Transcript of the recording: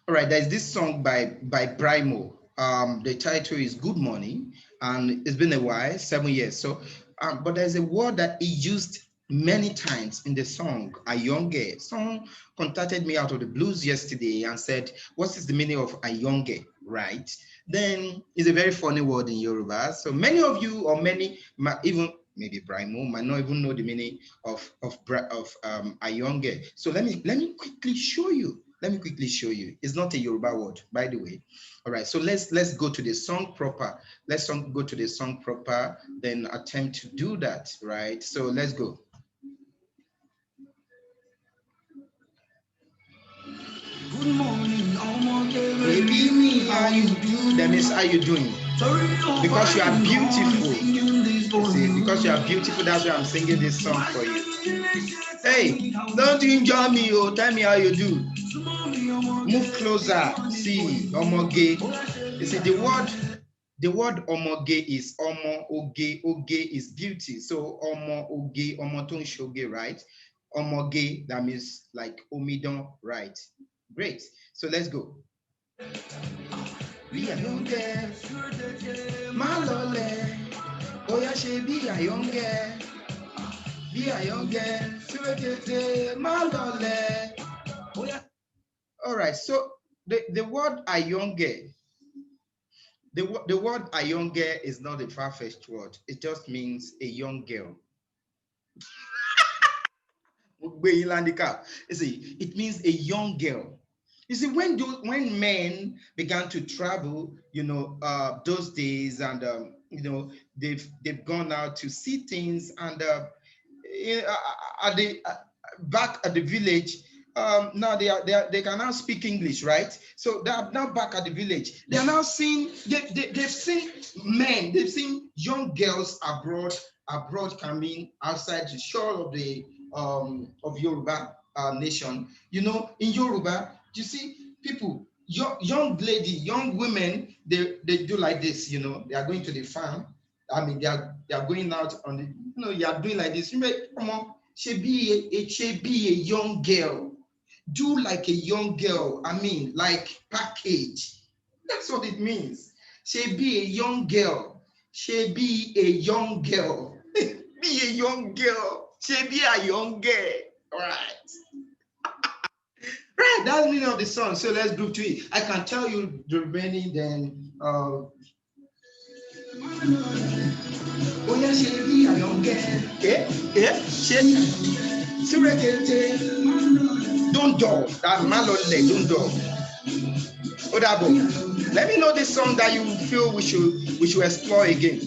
All right, there's this song by BRYMO. The title is Good Morning, and it's been a while, 7 years. So, but there's a word that he used many times in the song, Ayonge. Someone contacted me out of the blues yesterday and said, what is the meaning of Ayonge, right? Then it's a very funny word in Yoruba. So many of you, or many, even maybe BRYMO, might not even know the meaning of Ayonge. So let me quickly show you. Let me quickly show you. It's not a Yoruba word, by the way. All right, so let's go to the song proper. Let's go to the song proper, then attempt to do that, right? So let's go. Good morning, baby, me, how you do? That means how you doing? Because you are beautiful. See, because you are beautiful, that's why I'm singing this song for you. Hey, don't injure me, oh, tell me how you do. Move closer. See, omoge. You see, the word omoge is omo, oge, oge is beauty. So omo, oge, omo ton shoge, right? Omoge, that means like omidon, right? Great. So let's go. Be ayonge, malole, oya she be ayonge, be ayonge, malole, oya. All right, so the word ayonge, the word ayonge is not a far-fetched word. It just means a young girl. You see, it means a young girl. You see, when men began to travel, those days, and they've gone out to see things, and back at the village. Now they can now speak English, right? So they are now back at the village. They are now seeing they've seen men, they've seen young girls abroad coming outside the shore of the of Yoruba nation. In Yoruba, you see people, young lady, young women, they do like this. They are going to the farm. I mean, they are going out on the, you are doing like this. You may come on, she be a young girl. Do like a young girl. I mean, like package. That's what it means. She be a young girl. She be a young girl. Be a young girl. She be a young girl. All right. Right, that's the meaning of the song. So let's group to it. I can tell you the remaining then. Oh yeah, she be a young girl. Yeah, she. Don't do that malole, don't do. Odabo, let me know this song that you feel we should explore again.